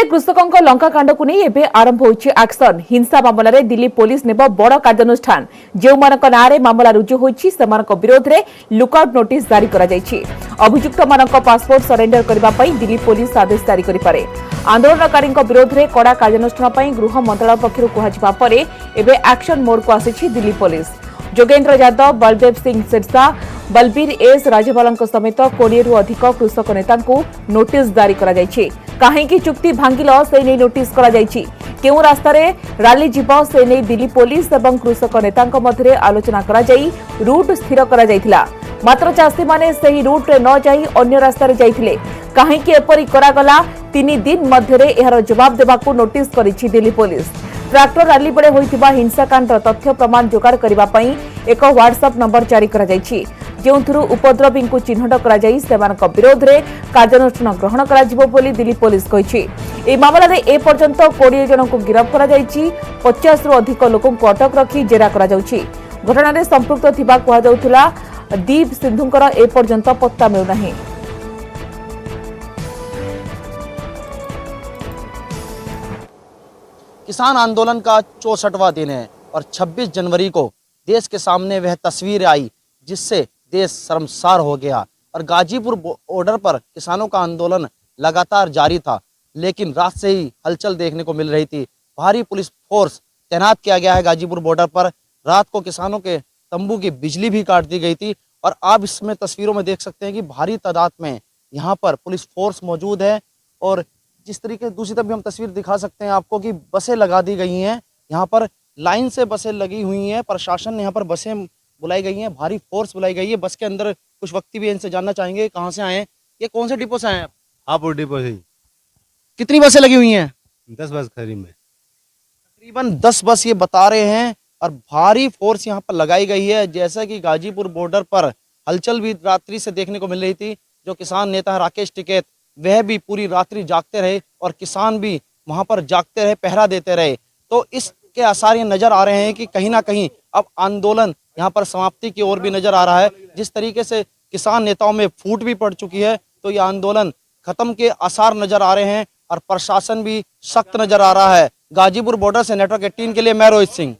कृषकों लंका कांड को नहीं एबे आरंभ होइछि एक्शन। हिंसा मामला रे दिल्ली पुलिस नेब बड़ कार्यानुष्ठान। जो मानक नारे मामला रुजु होइछि सेमानक विरोध रे लुकआउट नोटिस जारी करा जाइछि। अभियुक्त मानक पासपोर्ट सरेंडर करबा पई दिल्ली पुलिस आदेश जारी करि पारे। आंदोलनकारी विरोध रे कड़ा कार्यानुष्ठान पई गृह मंत्रालय पक्षरु कुहाजिबा परे एबे एक्शन मोड को आसिछि दिल्ली पुलिस। जोगेन्द्र यादव, बलदेव सिंह सिरसा, बलबीर एस राजपाल समेत 20 अधिक कृषक नेता नोटिस जारी करा जाइछि। काहेकि चुक्ति भांगिल से नहीं नोटिस करा जाइछि। केउ रास्ता रे रैली जीव से नहीं दिल्ली पुलिस एवं कृषक नेता मध्य आलोचना करा जाई रूट स्थिर करा जाइथिला। मात्र चाषी माने सही रूट रे न जाई अन्य रास्ता रे जाइथिले। काहेकि एपरि करागला 3 दिन मध्य रे एहार जवाब देबाकू नोटिस करिछि दिल्ली पुलिस। ट्रैक्टर रैली बेले होइतिबा हिंसाकांड तथ्य प्रमाण जोगाड़ करबा पई एक व्हाट्सएप नंबर जारी करा जाइछि। जेउथुरु उपद्रवी को चिन्हट करा जाई सेमानक विरोध रे कार्यानुष्ठान ग्रहण करा जिवो बोली दिल्ली पुलिस कहिछि। ए मामला रे ए पर्यंत 20 जन को गिरफ्त करा जाइछि। 50 रु अधिक लोकन को अटक रखी जेरा करा जाउछि। घटना रे संपृक्त थिबा कुहा जाउथुला दीप सिंधुंकर ए पर्यंत पत्ता मिलु नाही। किसान आंदोलन का 64वां दिन है और 26 जनवरी को देश के सामने वह तस्वीर आई जिससे देश शर्मसार हो गया। और गाजीपुर बॉर्डर पर किसानों का आंदोलन लगातार जारी था, लेकिन रात से ही हलचल देखने को मिल रही थी। भारी पुलिस फोर्स तैनात किया गया है गाजीपुर बॉर्डर पर। रात को किसानों के तंबू की बिजली भी काट दी गई थी। और आप इसमें तस्वीरों में देख सकते हैं कि भारी तादाद में यहाँ पर पुलिस फोर्स मौजूद है। और जिस तरीके दूसरी तरफ भी हम तस्वीर दिखा सकते हैं आपको कि बसें लगा दी गई हैं। यहाँ पर लाइन से बसें लगी हुई हैं। प्रशासन ने यहाँ पर बसें बुलाई गई हैं, भारी फोर्स बुलाई गई है। बस के अंदर कुछ व्यक्ति भी इनसे जानना चाहेंगे कहाँ से आए हैं, ये कौन से डिपो से आए हैं? हापुड़ डिपो से। कितनी बसें लगी हुई हैं? 10 बस खरी में तकरीबन 10 बस ये बता रहे हैं। और भारी फोर्स यहाँ पर लगाई गई है। जैसा कि गाजीपुर बॉर्डर पर हलचल भी रात्रि से देखने को मिल रही थी। जो किसान नेता है राकेश टिकैत, वह भी पूरी रात्रि जागते रहे और किसान भी वहां पर जागते रहे, पहरा देते रहे। तो इसके आसार ये नजर आ रहे हैं कि कहीं ना कहीं अब आंदोलन यहाँ पर समाप्ति की ओर भी नजर आ रहा है। जिस तरीके से किसान नेताओं में फूट भी पड़ चुकी है, तो ये आंदोलन खत्म के आसार नजर आ रहे हैं और प्रशासन भी सख्त नजर आ रहा है। गाजीपुर बॉर्डर से नेटवर्क 18 के लिए मैं रोहित सिंह।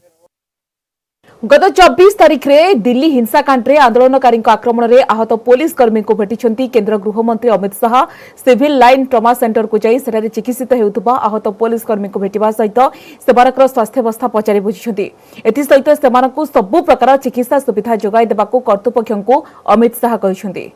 गत 24 तारिख रे दिल्ली हिंसाकांड रे आंदोलनकारी आक्रमण रे आहत पुलिस कर्मी को भेटिछंती केंद्र गृहमंत्री Amit Shah. Civil line trauma centre को जाई सेठारे चिकित्सित हेउतबा आहत पुलिस कर्मी को भेटिबा सहित सेमानकर स्वास्थ्य अवस्था पचारि बुझिछंती। एथि सहित सेमानकु सब प्रकार चिकित्सा सुविधा जोगाई देबाकू कर्तृपक्षଙ୍କୁ अमित शाह कहिछंती।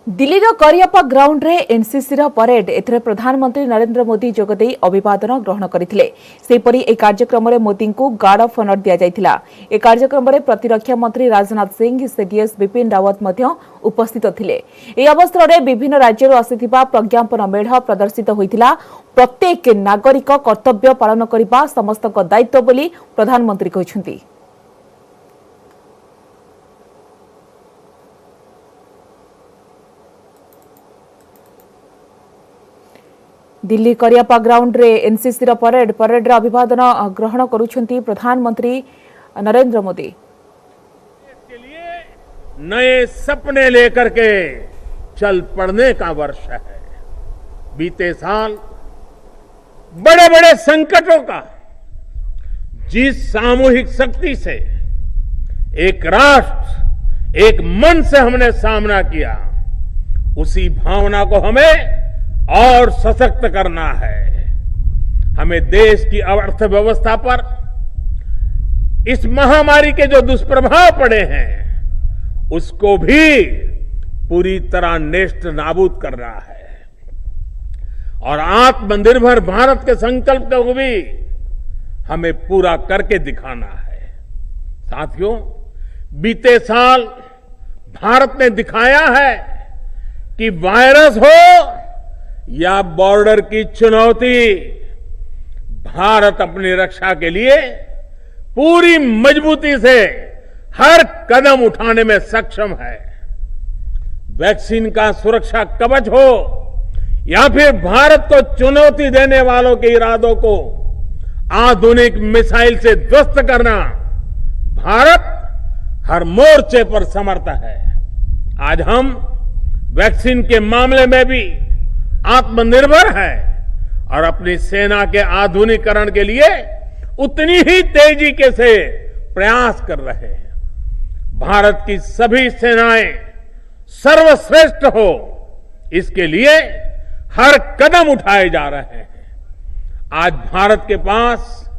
दिल्ली करियापा ग्राउंड रे एनसीसी परेड एथरे प्रधानमंत्री नरेंद्र मोदी जोगदे अभिवादन ग्रहण करथिले। सेपरि ए कार्यक्रम रे मोदी को गार्ड ऑफ ऑनर दिया जायथिला। ए कार्यक्रम रे प्रतिरक्षा मंत्री राजनाथ सिंह, सीडीएस विपिन रावत मध्य उपस्थित थिले। ए अवसर रे विभिन्न राज्यରୁ आसिथिबा प्रज्ञापन मेढ प्रदर्शित होइथिला। प्रत्येक नागरिक कर्तव्य पालन करिबा समस्तक दायित्व बोली प्रधानमंत्री कहिसंती। दिल्ली करियापा ग्राउंड रे एनसीसी परेड रे अभिवादन ग्रहण करुछंती प्रधानमंत्री नरेंद्र मोदी। के लिए नए सपने लेकर के चल पड़ने का वर्ष है। बीते साल बड़े बड़े संकटों का जिस सामूहिक शक्ति से एक राष्ट्र एक मन से हमने सामना किया, उसी भावना को हमें और सशक्त करना है। हमें देश की अर्थव्यवस्था पर इस महामारी के जो दुष्प्रभाव पड़े हैं उसको भी पूरी तरह नेस्त नाबूद करना है। और आत्मनिर्भर भारत के संकल्प को भी हमें पूरा करके दिखाना है। साथियों, बीते साल भारत ने दिखाया है कि वायरस हो या बॉर्डर की चुनौती, भारत अपनी रक्षा के लिए पूरी मजबूती से हर कदम उठाने में सक्षम है। वैक्सीन का सुरक्षा कवच हो या फिर भारत को चुनौती देने वालों के इरादों को आधुनिक मिसाइल से ध्वस्त करना, भारत हर मोर्चे पर समर्थ है। आज हम वैक्सीन के मामले में भी आत्मनिर्भर है और अपनी सेना के आधुनिकीकरण के लिए उतनी ही तेजी के से प्रयास कर रहे हैं। भारत की सभी सेनाएं सर्वश्रेष्ठ हो, इसके लिए हर कदम उठाए जा रहे हैं। आज भारत के पास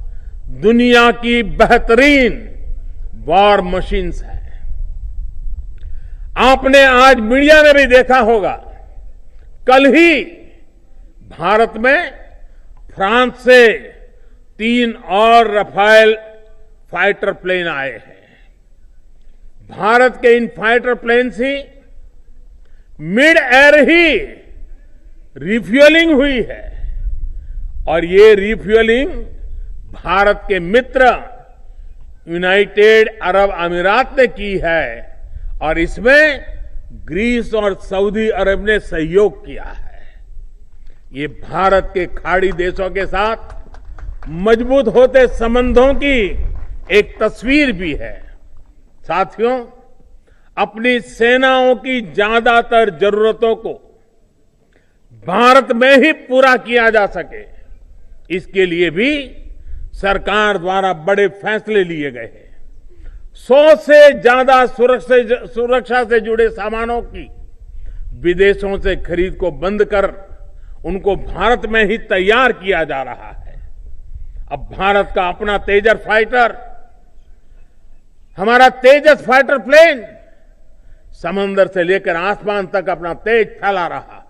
दुनिया की बेहतरीन वॉर मशीन्स है। आपने आज मीडिया में भी देखा होगा, कल ही भारत में फ्रांस से 3 और रफाल फाइटर प्लेन आए हैं। भारत के इन फाइटर प्लेन से मिड एयर ही रिफ्यूलिंग हुई है और ये रिफ्यूलिंग भारत के मित्र यूनाइटेड अरब अमीरात ने की है और इसमें ग्रीस और सऊदी अरब ने सहयोग किया है। ये भारत के खाड़ी देशों के साथ मजबूत होते संबंधों की एक तस्वीर भी है। साथियों, अपनी सेनाओं की ज्यादातर जरूरतों को भारत में ही पूरा किया जा सके, इसके लिए भी सरकार द्वारा बड़े फैसले लिए गए हैं। 100 से ज्यादा सुरक्षा से जुड़े सामानों की विदेशों से खरीद को बंद कर उनको भारत में ही तैयार किया जा रहा है। अब भारत का अपना तेजस फाइटर, हमारा तेजस फाइटर प्लेन समंदर से लेकर आसमान तक अपना तेज फैला रहा है।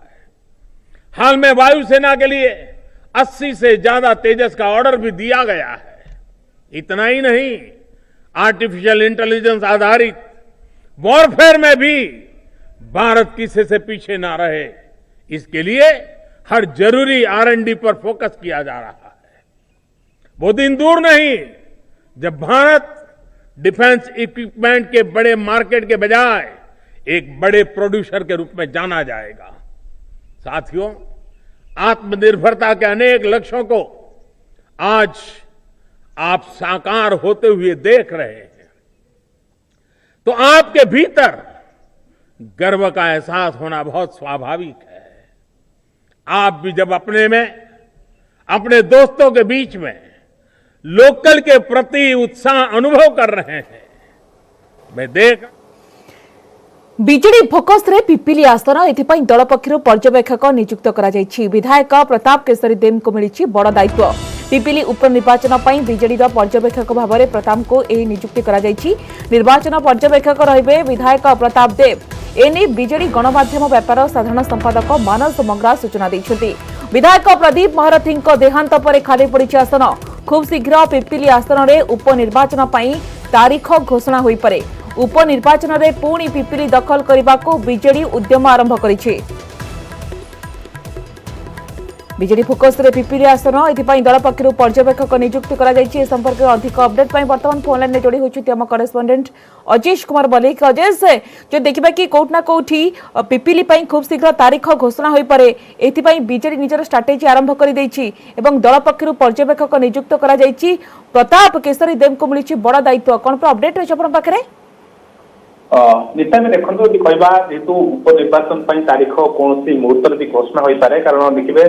हाल में वायुसेना के लिए 80 से ज्यादा तेजस का ऑर्डर भी दिया गया है। इतना ही नहीं, आर्टिफिशियल इंटेलिजेंस आधारित वॉरफेयर में भी भारत किसी से पीछे ना रहे, इसके लिए हर जरूरी R&D पर फोकस किया जा रहा है। वो दिन दूर नहीं जब भारत डिफेंस इक्विपमेंट के बड़े मार्केट के बजाय एक बड़े प्रोड्यूसर के रूप में जाना जाएगा। साथियों, आत्मनिर्भरता के अनेक लक्ष्यों को आज आप साकार होते हुए देख रहे हैं, तो आपके भीतर गर्व का एहसास होना बहुत स्वाभाविक है। आप भी जब अपने में, अपने दोस्तों के बीच में लोकल के प्रति उत्साह अनुभव कर रहे हैं, मैं देख ବିଜେଡି ଫୋକସରେ ପିପିଲି ଆସନ, ଏଥିପାଇଁ ଦଳ ପକ୍ଷରୁ ପର୍ଯ୍ୟବେକ୍ଷକ ନିଯୁକ୍ତ କରାଯାଇଛି। ବିଧାୟକ ପ୍ରତାପ କେଶରୀ ଦେବଙ୍କୁ ମିଳିଛି ବଡ଼ ଦାୟିତ୍ୱ। ପିପିଲି ଉପନିର୍ବାଚନ ପାଇଁ ବିଜେଡିର ପର୍ଯ୍ୟବେକ୍ଷକ ଭାବରେ ପ୍ରତାପଙ୍କୁ ଏହି ନିଯୁକ୍ତି କରାଯାଇଛି। ନିର୍ବାଚନ ପର୍ଯ୍ୟବେକ୍ଷକ ରହିବେ ବିଧାୟକ ପ୍ରତାପ ଦେବ। ଏନେଇ ବିଜେଡି ଗଣମାଧ୍ୟମ ବ୍ୟାପାର ସାଧାରଣ ସମ୍ପାଦକ ମାନସ ମଙ୍ଗରା ସୂଚନା ଦେଇଛନ୍ତି। ବିଧାୟକ ପ୍ରଦୀପ ମହାରଥୀଙ୍କ ଦେହାନ୍ତ ପରେ ଖାଲି ପଡ଼ିଛି ଆସନ। ଖୁବ୍ ଶୀଘ୍ର ପିପିଲି ଆସନରେ ଉପନିର୍ବାଚନ ପାଇଁ ତାରିଖ ଘୋଷଣା ହୋଇପାରେ। उपनिर्वाचन में पुणी पिपिली दखल करने को बीजेडी उद्यम आरंभ करिछि। बीजेडी फोकस रे पिपिली आसन, एथिपाई दल पक्षरु पर्यवेक्षक नियुक्त करा जायछि। ए संपर्क में अधिक अपडेट पाई वर्तमान फोन लाइन में जोड़ी होछि आम करेस्पोंडेंट अजेश कुमार बलेक। अजेश, जो देखिबा कि कोठना कोठी पिपिली पाई खूब शीघ्र तारीख घोषणा होई पारे, एथिपाई बीजेडी निजर स्ट्रेटेजी आरंभ करि दैछि एवं दल पक्षरु पर्यवेक्षक नियुक्त करा जायछि। प्रताप केशरी देव को मिलिछि बड़ दायित्व, कोन पर अपडेट अछि अपन पाखरे? निश्चय में देखो कहवा जेहेतु उपनिर्वाचन तारीख कौन मुहूर्त भी घोषणा हो पारे, कारण देखिए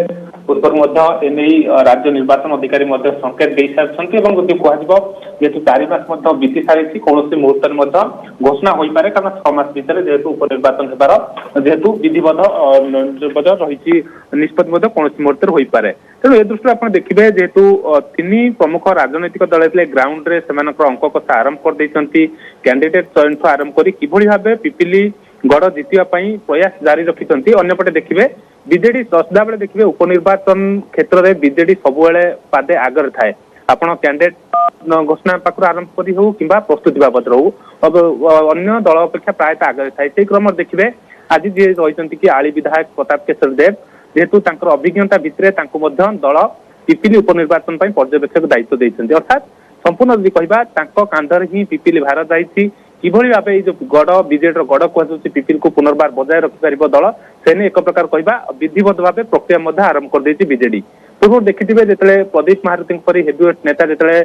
पूर्व एने राज्य निर्वाचन अधिकारी संकेत दे सारी कहु 4 मास बीती सारी कौन मुहूर्त घोषणा हो पारे, कारण 6 मास भितर जेहेतु उपनिर्वाचन होबार जेहेतु विधिबद्ध रही निष्पत्ति कौन मुहूर्त हो पारे। तेणु ए दृष्टि आप देखिए जेहेतु 3 प्रमुख राजनैतिक दल ग्राउंड रे अंक कथा आरंभ कर कैंडिडेट चयन आरंभ कर किभली भाव पिपिली गढ़ जितिया प्रयास जारी रखिंट। अन्यपटे देखिए बीजेडी दसदा बेले देखिए उपनिर्वाचन क्षेत्र में बीजेडी सबुले पादे आगर थाए। आपण कैंडिडेट घोषणा पाखु आरंभ करी हो किंबा प्रस्तुति बाबद रहू अन्य दल अपेक्षा प्रायतः आगे थाए। से क्रम देखिए आज जी रही कि आली विधायक प्रताप केशरी देव जेहेतु तांकर अभिज्ञता भितर दल पिपिली उपनिर्वाचन पर्यवेक्षक दायित्व देइछन्ति अर्थात संपूर्ण जदि कहबा तांको कांधर ही पिपिली भार जाइछि किभଳି भाबे ए जो गड़ बीजेडी गड़ कहउछि पिपिल को पुनर्बार बजाय रखि परिबो दल सेने एक प्रकार कहबा विधिबद्ध भाबे प्रक्रिया मध्ये आरंभ कर देछि बीजेडी पूर्व देखिथिबे जेतले प्रदीप महारथी परि हेवीवेट नेता जेतले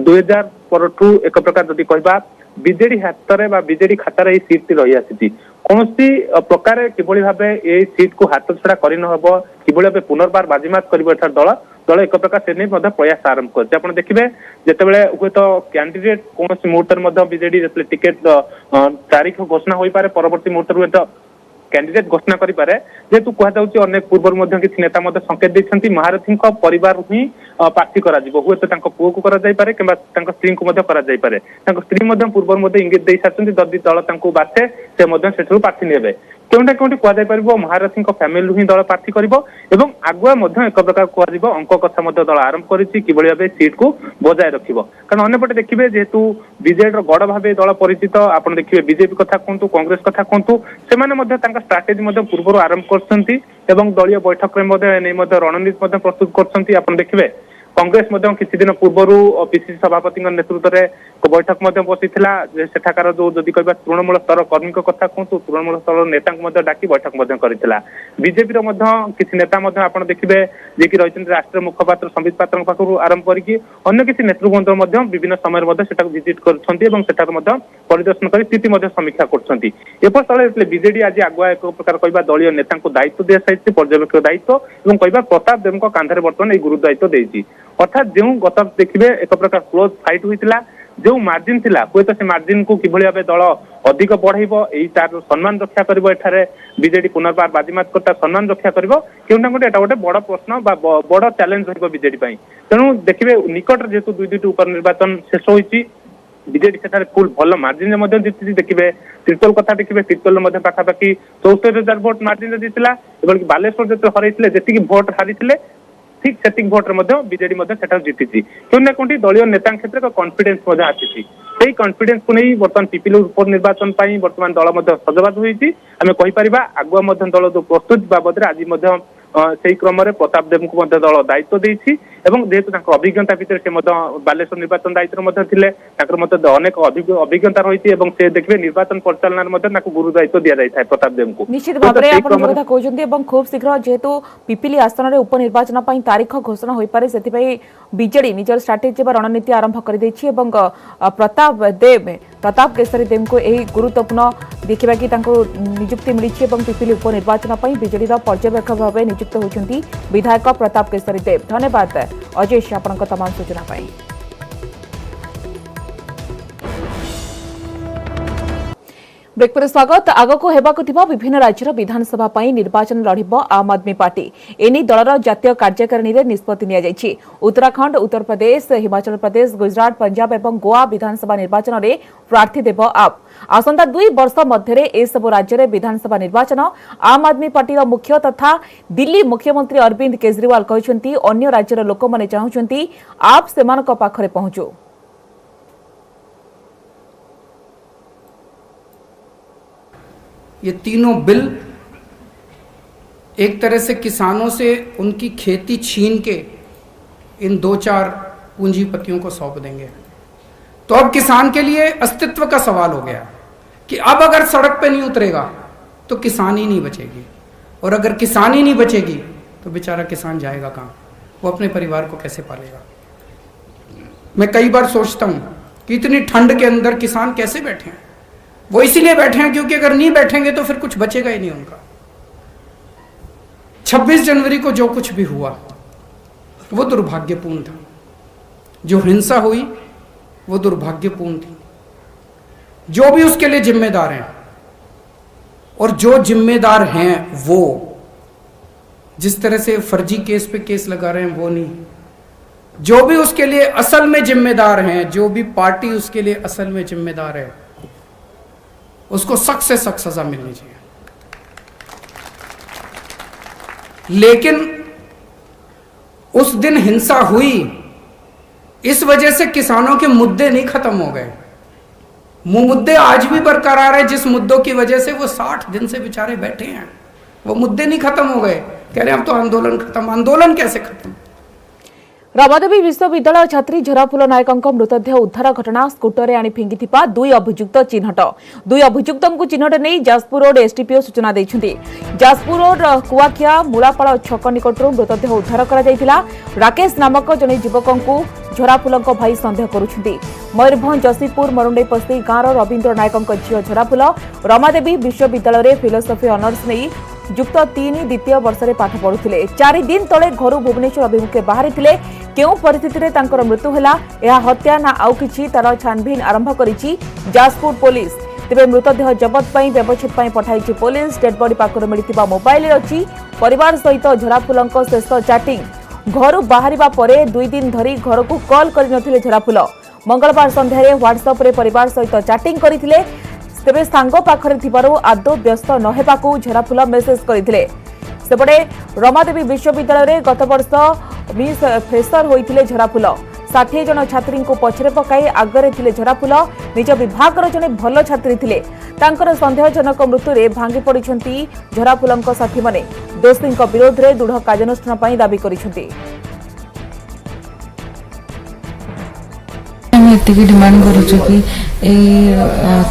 2000 परठू एक प्रकार जदि कहबा बीजेडी हातरे बा बीजेडी खातारे सीट ती रही आसी कौनसी प्रकार किभଳି भाबे ए सीट को हाथ छड़ा करि न हबो किभଳି भाबे पुनर्बार बाजीमात करिबो एठार दल दल एक प्रकार से प्रयास आरंभ कर आपड़ देखिए जितेबाला हुए तो कैंडिडेट कौन मुहूर्त बीजेडी जिते टिकेट तारीख घोषणा हो पारे परवर्ती मुहूर्त हुए तो कैंडिडेट घोषणा करें जेहेतु कहु अनेक पूर्व किसी नेता संकेत देते महारथी परिवार ही प्रार्थी कर हुए तो पुओ को कि स्त्री को स्त्री पूर्व इंगित दे सारी जदि दल बाछे से प्रार्थी ने केउंटा केउंटी कह महारथी फैमिली ही दल प्रार्थी कर आगुआ एक प्रकार कह अंक कथा दल आरंभ कर सीट को बजाय रख कारण अंपटे देखिए जेहेतु बीजेडी गड़ भाव दल परिचित आप देखिए बीजेपी कथा कहतु कांग्रेस कथा कहतु से स्ट्राटेजी पूर्व आरंभ कर दलीय बैठक में रणनीति प्रस्तुत कर देखिए कांग्रेस किसी दिन पूर्व पीसीसी सभापति नेतृत्व में बैठक बसी सेठाकार जो जदि कह तृणमूल स्तर कर्मी कथा कहतु तृणमूल स्तर नेता डाकी बैठक बीजेपी किसी नेता आप देखिए जे कि रही राष्ट्रीय मुखपात्र संबित पात्र पाखु आरंभ करके अन्य किसी नेतृवृंद विभिन्न समय विजिट कर परिदर्शन कर स्थिति समीक्षा कर बीजेडी आज आगुआ एक प्रकार कह दलीय नेता दायित्व दी सारी पर्यवेक्षक दायित्व और कह प्रताप देव कांधे बर्तमान गुरु दायित्व देती अर्थात जो गत देखिए एक प्रकार क्लोज फाइट होता जो मार्जिन थिला हुए तो से मार्जिन को किभଳି भाबे दल अधिक बढ़ाइबो एई तार सम्मान रक्षा करिवो एठारे बीजेडी पुनर्बार बाजीमात करता सम्मान रक्षा करिवो केउना गोटे एटा गोटे बड़ प्रश्न बा बड़ चैलेंज होइबो बीजेडी पई तेणु देखिबे निकट जेतु दुई दुईटी उप निर्वाचन शेष होईची बीजेडी सेठारे फुल भल मार्जिन मध्ये जिति देखिबे तिर्तोल कथा देखिबे तिर्तोल मध्ये पाखापाखि 74,000 वोट मार्जिन जितिला एबं बालेश्वर जेते हरैथिले जेतिकी वोट हारिथिले ठीक सेटिंग भोट्रे बीजेडी जीति क्यों कौटी दलीय नेता क्षेत्र कॉन्फिडेंस आसी से कॉन्फिडेंस को नहीं बर्तमान पिपिल उपनिर्वाचन बर्तमान दल सजबाज होती आम कहीपर आगुआ दल जो प्रस्तुत बाबद आज से क्रम प्रताप देव को दल दायित्व देती जेहेतु अभिज्ञता भितर से बालेश्वर निर्वाचन दायित्व अनेक अभिज्ञता रही से देखिए निर्वाचन परिचालन गुरु दायित्व दि जाए प्रताप देव को निश्चित भाव कहते खूब शीघ्र जेहेतु पिपिली आसन में उपनिर्वाचन तारीख घोषणा हो पारे से बीजेडी निजर स्ट्राटेजी रणनीति आरंभ कर प्रताप केसरी देव को यही गुरुत्वपूर्ण देखा कि नियुक्ति मिली पिपिली उपनिर्वाचन बीजेडी पर्यवेक्षक भाव नियुक्त होती विधायक प्रताप केसरी देव। धन्यवाद अजेश आपन तमाम सूचना पाई। ब्रेक पर स्वागत आगको हेबाकु थिबा विभिन्न राज्यर विधानसभा पई निर्वाचन लढिबो आम आदमी पार्टी एनी दलर जातीय कार्यकारिणी रे निष्पत्ति निया जायछि उत्तराखंड उत्तर प्रदेश हिमाचल प्रदेश गुजरात पंजाब एवं गोवा विधानसभा निर्वाचन रे प्रार्थी देबो आप आसंता 2 वर्ष मध्यरे ए सब राज्य रे विधानसभा निर्वाचन आम आदमी पार्टी रो मुख्य तथा दिल्ली मुख्यमंत्री अरविंद केजरीवाल कहउछंती अन्य राज्यर लोक माने चाहुछंती आप सेमानक पाखरे पहुंचो। ये तीनों बिल एक तरह से किसानों से उनकी खेती छीन के इन 2-4 पूंजीपतियों को सौंप देंगे। तो अब किसान के लिए अस्तित्व का सवाल हो गया कि अब अगर सड़क पे नहीं उतरेगा तो किसान ही नहीं बचेगी, और अगर किसान ही नहीं बचेगी तो बेचारा किसान जाएगा कहाँ, वो अपने परिवार को कैसे पालेगा। मैं कई बार सोचता हूँ कि इतनी ठंड के अंदर किसान कैसे बैठे हैं। वो इसीलिए बैठे हैं क्योंकि अगर नहीं बैठेंगे तो फिर कुछ बचेगा ही नहीं उनका। 26 जनवरी को जो कुछ भी हुआ वो दुर्भाग्यपूर्ण था, जो हिंसा हुई वो दुर्भाग्यपूर्ण थी। जो भी उसके लिए जिम्मेदार हैं और जो जिम्मेदार हैं वो जिस तरह से फर्जी केस पे केस लगा रहे हैं वो नहीं, जो भी उसके लिए असल में जिम्मेदार हैं, जो भी पार्टी उसके लिए असल में जिम्मेदार है उसको सख्त से सख्त सजा मिलनी चाहिए। लेकिन उस दिन हिंसा हुई, इस वजह से किसानों के मुद्दे नहीं खत्म हो गए। मुद्दे आज भी बरकरार है, जिस मुद्दों की वजह से वो 60 दिन से बेचारे बैठे हैं, वो मुद्दे नहीं खत्म हो गए। कह रहे हैं अब तो आंदोलन खत्म। आंदोलन कैसे खत्म? रमादेवी विश्वविद्यालय छात्री झराफुल नायक मृतदेह उद्धार घटना स्कूटर आनी फिंगी दुई अभियुक्त चिन्हट दुई अभियुक्त चिन्हट नहीं जाजपुर रोड एसडीपीओ सूचना देते। जाजपुर रोड कुआखिया मूलापाड़ छक निकट मृतदेह उद्धार कर राकेश नामक जड़े युवक को झराफुल भाई सन्देह करुछंती। मयूरभंज जसीपुर मरुंडे पस्ती गांव रवीन्द्र नायक झील झराफुल रमादेवी विश्वविद्यालय फिलोसफी ऑनर्स नहीं युक्त 3 द्वितीय वर्ष में पाठ पढ़ुले। 4 दिन तले घर भुवनेश्वर अभिमुखे बाहरी केउ परिस्थिति रे तांकर मृत्यु हैला या हत्या ना आउ किछि तार छानबीन आरंभ करिछि जाजपुर पुलिस। तेबे मृतदेह जबत पई व्यवच्छेद पई पठाइछि पुलिस। डेड बॉडी पाकर मिलिथिबा मोबाइल अछि परिवार सहित झराफुलंक शेष चैटिंग घर बाहरिबा परे 2 दिन धरी घर को कॉल करि नथिले झराफुल। मंगलवार संध्या रे व्हाट्सएप रे परिवार सहित चैटिंग करिथिले। तेबे सांग पाखरे थिबारु आदौ व्यस्त न हेबाकू झराफुल मेसेज करिथिले। सेपटे रमादेवी विश्वविद्यालय रे गत वर्ष मिस फ्रेशर होइथिले झराफुल। 60 जन छात्री को पछरे पकाई आगरे थिले झराफुल। निज विभागर जने भल छात्री थिले। तांकर संदेहजनक मृत्यु रे भांगी पड़िछंती झराफुलंक साथी माने। दोषींक विरोध रे दृढ़ कार्यानुष्ठान पई दाबी करिछंती। एतिकी डिमांड करुଛୁ कि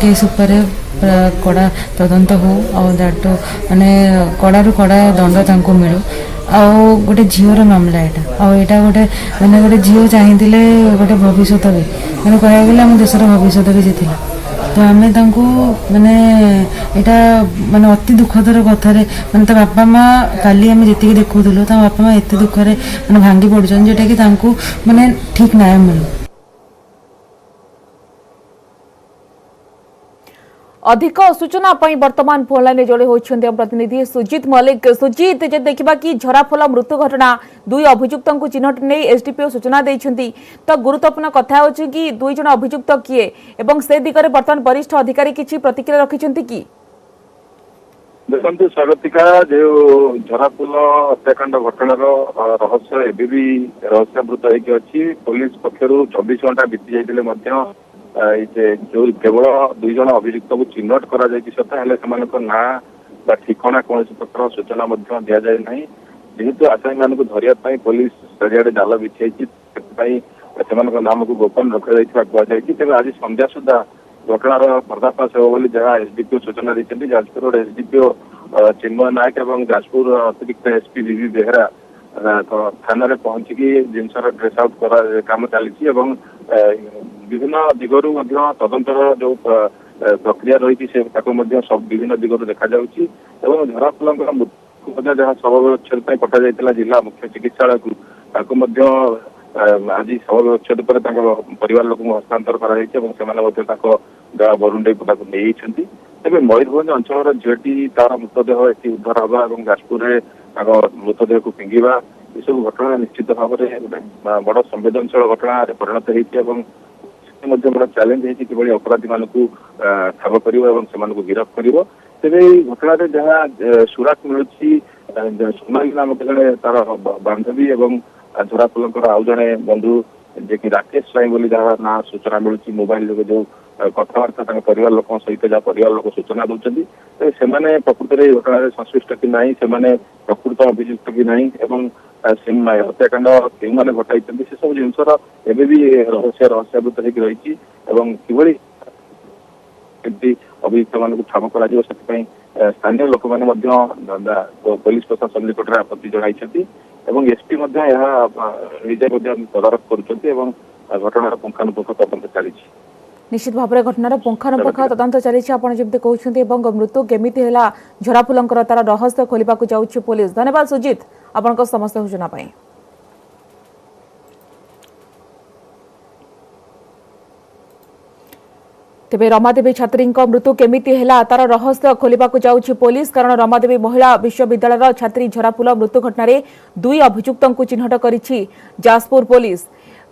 केस उपर कड़ा तदंत हो दैट माने कड़ारू कड़ा दंड तांको मिलू आ गोटे झीवर मामला यहाँ गोटे मैंने गोटे झील चाहिए गोटे भविष्य भी मैंने कह गले आम देशर भविष्य भी जी तो आम मैंने यहाँ माने अति दुखदर कथार मैंने बापा माँ काली आम जी देखुलू बापा माँ एत दुखरे मैंने भांगी पड़ुन जोटा कि मैंने ठीक न्याय मिलू। अधिक सूचना वर्तमान फोन लाइन जोड़े होती प्रतिनिधि सुजीत मल्लिक। सुजीत जे देखा कि झराफुल मृत्यु घटना दुई अभियुक्त चिन्हट नहीं एसडीपीओ सूचना देइछंती तो गुरुत्वपूर्ण कथा होछि कि दुई जन अभियुक्त किए एवं से दिगरे वर्तमान वरिष्ठ अधिकारी किछि प्रतिक्रिया रखिछंती कि देखो स्वागतिका जो झराफुल हत्याकांड घटनार रहस्य एबी भी रहस्यावृत होगी अच्छी पुलिस पक्षर 24 घंटा बीती जाते जो केवल 2 जन अभियुक्त को चिन्हट करा सत्ता ना ठिकाना कौन प्रकार सूचना दि जाए ना जेहेतु आसामी मान धरिया पुलिस चारिड़े जाल बिछाई नाम को गोपन रखा कहुई तेज आज संध्या सुधा घटनार पर्दाफाश हो जहाँ एसडीपीओ सूचना देते। जाजपुर रोड एसडीपीओ चिन्मय नायक और जाजपुर अतिरिक्त एसपी बीवी बेहरा थाना पहुंचिकी जिनसर ट्रेस आउट काम चली विभिन्न दिगरु तदंतर जो प्रक्रिया रही सब विभिन्न दिगरु देखा झराफुल जहाँ शव व्यवच्छेद पठा जाता जिला मुख्य चिकित्सालय को आज शव व्यवच्छेद पर परिवार लोक हस्तांतर कर बरुंडे नहीं तेज मयूरभंज अंचल झीटी तार मृतदेह ये उद्धार हवा और जाजपुर मृतदेह को फिंगा ये सब घटना निश्चित भाव में बड़ संवेदनशील घटना परिणत होती बड़ा चैलेंज है कि अपराधी मान ठाब कर गिरफ कर तेरे घटना जहाँ सुराक मिलूँ सोनाली नामक जड़े तार बांधवी और झराफुल आउ जड़े बंधु जे कि राकेश साई बोली जहाँ ना सूचना मिलूँ मोबाइल जो कथबार्ता परिवार लोक सहित जहाँ परिवार लोक सूचना दौरान से प्रकृत में घटना संश्लिष्ट कि ना से प्रकृत अभियुक्त कि ना हत्याकांड क्यों घटाई से सब जिनसर एवं भी रहस्यावृत रही कि अभियुक्त मान ठाब कर स्थानीय लोक मैंने पुलिस प्रशासन निकट में आपत्ति जनाई एसपी निजे तदारख कर घटनार पुंखानुपुंख तदंत चली। निश्चित भाव में घटनार पुंखानुपुंख तदंत चली जमी कहते मृत्यु केमी है झराफुल तार रहस्य खोल जाऊँ पुलिस। धन्यवाद सुजीत आपण समस्त सूचना। तेबे रमादेवी छात्री मृत्यु केमिति है तार रहस्य खोल जाऊँ पुलिस कारण रमादेवी महिला विश्वविद्यालय छात्री झराफुल मृत्यु घटना 2 अभियुक्त चिन्हट करिछि जाजपुर पुलिस।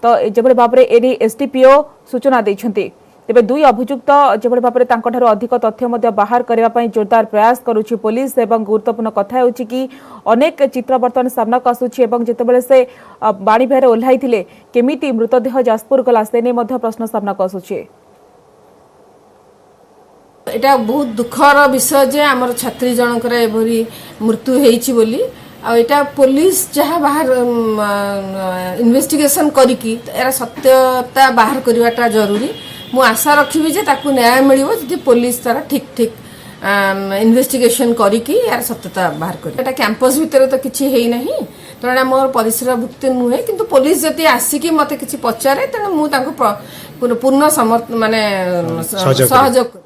तो जेभଳି भाबरे एनी एसडीपीओ सूचना देछंती तेबे 2 अभियुक्त जेभଳି भाबरे तांकठारु अधिक तथ्य बाहर करबा पई जोरदार प्रयास करुछि पुलिस। एवं गुरुत्वपूर्ण कथा होछि कि अनेक चित्र बर्तन सामना आसुछि एवं जेतेबेले से बाणी भेरे ओल्हाइथिले केमिति मृतदेह जाजपुर गला से नै मध्ये प्रश्न सामना आसुछि। एटा बहुत दुखर विषय जे आमर छात्री जनकर एभरी मृत्यु हेछि बोली आटा पुलिस जहाँ बाहर इन्वेस्टिगेशन करिकी यार सत्यता बाहर करवाटा जरूरी। मु आशा रखी जे ताकू न्याय मिलिबो जे पुलिस तारा ठीक ठीक इन्वेस्टिगेशन करिकी यार सत्यता बाहर करी। एटा कैंपस भीतर तो किछि हेई नहीं तेना मोर परिसर भुक्ति नुहे किंतु पुलिस जति आसिकी मते किछि पचारे तेना मु तांको पूर्ण समर्थ माने सहयोग।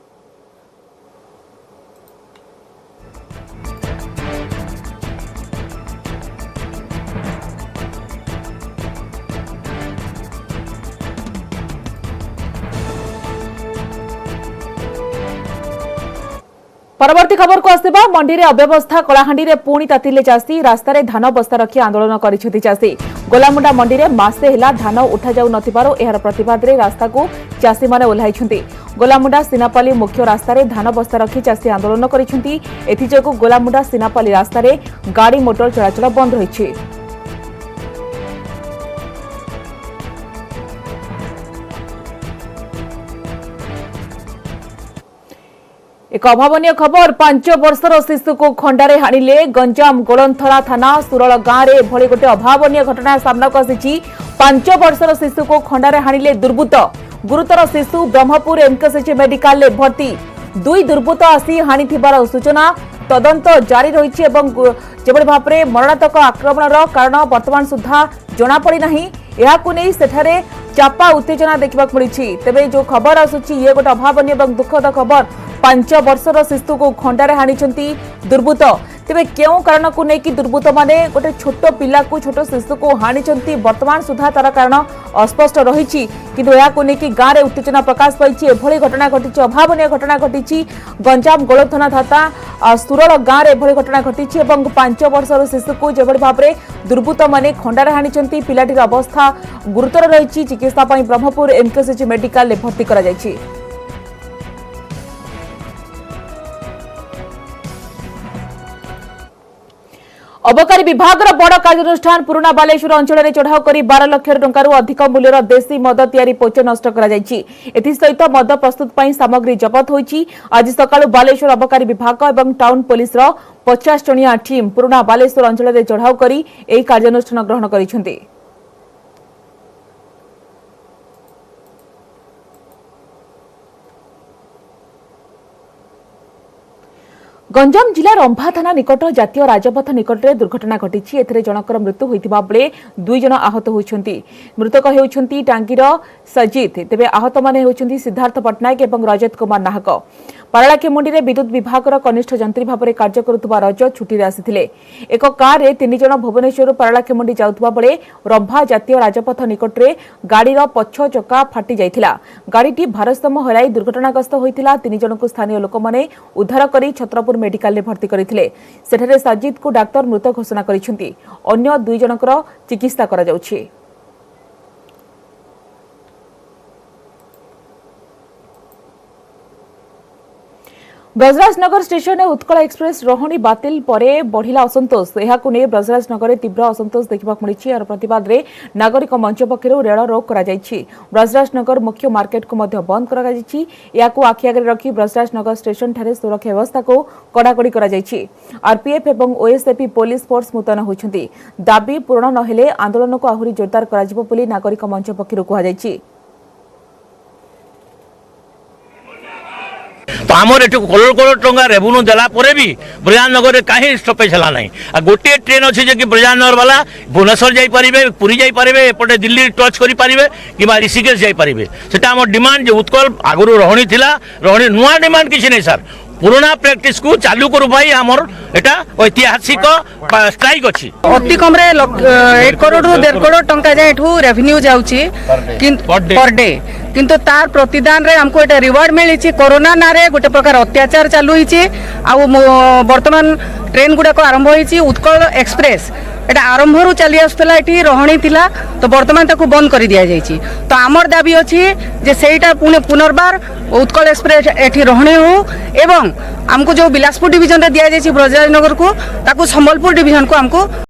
परवर्ती खबर को आसवा मंडी रे अव्यवस्था कलाहांडी रे पुणी तातिले चाषी रास्तार धान बस्ता रखी आंदोलन करिसेंती चाषी। गोलामुंडा मंडी रे मासे हेला धान उठा जाउ नथिबारो एहार प्रतिवाद रे रास्ता को चाषी माने ओल्हाइछंती। गोलामुंडा सीनापाली मुख्य रास्तार धान बस्ता रखी चाषी आंदोलन करिसेंती। एथिजोगु गोलामुंडा सीनापाली रास्तार गाड़ी मोटर चलाचल बंद रहिछि। एक अभावनीय खबर 5 वर्षर शिशु को खंडारे हाणिले गंजाम गोलंथरा थाना सुरल गांव रे भली गोटे अभावनीय घटना सामना को आसी। 5 वर्षर शिशु को खंडारे हाणिले दुर्बृत्त। गुरुतर शिशु ब्रह्मपुर एमकेसीएच मेडिकल रे भर्ती। 2 दुर्बृत्त आसी हाणिथिबार सूचना तदंत जारी रही जेभली भाव में मरणातक आक्रमणर कारण वर्तमान सुधा जना पड़ी नहीं। यहाकु नहीं सेठारे चापा उत्तेजना देखा मिली। तेबे जो खबर आसुची ये गोटे अभावनीय और दुखद खबर। 5 वर्षर शिशु को खंडारे हाणिछंती दुर्बृत्त। तेबे केउ कारण को लेकिन दुर्बृत्त माने गोटे छोट पिला को छोट शिशु को हाणिछंती वर्तमान सुधा तार कारण अस्पष्ट रही। किंतु यहाकु लेकिन गाँव में उत्तेजना प्रकाश पाई। एभली घटना घटी अभावनीय घटना घटी गंजाम गोलथना थाना सुरल गाँव में एभली घटना घटी। 5 वर्षर शिशु को जेभली भाव में दुर्बृत्त माने खंडारे हाणिछंती पिलाटीर अवस्था गुरुतर रही। चिकित्सा पई ब्रह्मपुर एमकेसीएच मेडिकल रे भर्ती करा जायछि। अबकारी विभाग बड़ कार्यानुष्ठान पुराना बालेश्वर अंचल में चढ़ाऊ कर 12 लाख टंकार अधिक मूल्यर देशी मद तैयारी पोच नष्ट सहित मद प्रस्तुत पर सामग्री जबत होती। आज सकाळु बालेश्वर अबकारी विभाग और टाउन पुलिस 50 जणिया टीम पुराना बालेश्वर अंचल में चढ़ाऊ कर यह कार्यानुष्ठान ग्रहण कर। गंजाम जिला रंभा थाना निकट जातीय राजपथ निकट में दुर्घटना घटी। जनकर मृत्यु होता बेले 2 जन आहत होती। मृतक होती टांगीर सजित। तेबे आहत माने होती सिद्धार्थ पट्टनायक और रजत कुमार नाहक। पारालाखेमुंडी में विद्युत विभाग कनिष्ठ जंत्री भाव में कार्य करुवा रजत छुट्टी आसिथिले। एक कार रे 3 जन भुवनेश्वर पारालाखेमुंडी जाउथबा बेले रंभा जातीय राजपथ निकट में गाड़ीर पछ चक्का फाटी जाइथिला। गाड़ीटी भारसाम्य हराई दुर्घटनाग्रस्त होइथिला। 3 जन को स्थानीय लोक माने उद्धार करी छत्रपुर मेडिकल में भर्ती करथिले। सेठारे साजिद को डाक्टर मृत घोषणा करिसेंती। अन्य 2 जनकर चिकित्सा करा जाउछि। ब्रजराजनगर स्टेशन में उत्कल एक्सप्रेस रहणी बातिल पर बढ़िला असंतोष। यहाकु नै ब्रजराजनगर में तीव्र असंतोष देखा मिली। यार प्रतिवाद में नागरिक मंच पक्षर रेल रोक कर ब्रजराजनगर मुख्य मार्केट को बंद कर आखि आगे रखी ब्रजराजनगर स्टेशन ठारे सुरक्षा व्यवस्था को कड़ाकड़ी कर आरपीएफ और ओएसएपी पुलिस फोर्स मुतयन होती। दाबी पूरण नहेले आंदोलन को आहरी जोरदार कर नागरिक मंच पक्षर कहुई। तो आमर एठू करोड़ करोड़ टंका रेवेन्यू देला परे भी ब्रजराजनगर में कहीं स्टपेज है ना। गोटे ट्रेन अच्छी जे कि ब्रजराजनगर वाला भुवनेश्वर जापारे पुरी जापारे एपटे दिल्ली टच करें कि ऋषिकेश जापारे। सेटा आम डिमांड जो उत्कल आगुरी रही थिला रही नुआ डिमांड किसी नहीं सर पुराना प्रैक्टिस को चालू करू भाई आमर एटा ऐतिहासिक स्ट्राइक अच्छी। अति कम 1 करोड़ रु 1.5 करोड़ टंका जाए रेवेन्यू जाउची पर डे किंतु तार प्रतिदान रे हमको एटा रिवार्ड मिली। कोरोना ना रे गोटे प्रकार अत्याचार चालू होईची। आ वर्तमान ट्रेन गुडा को आरंभ होईची। उत्कल एक्सप्रेस एटा आरंभ रु चली आसला ये रहणी थिला तो वर्तमान ताकू बंद कर दिया जायछि। तो आमर दाबी अच्छी जे सेटा पुनर्बार उत्कल एक्सप्रेस एठी रहणी हो एवं हमको जो बिलासपुर डिवीजन रे दिया जायछि ब्रजराजनगर को ताकू संबलपुर डिवीजन को हमको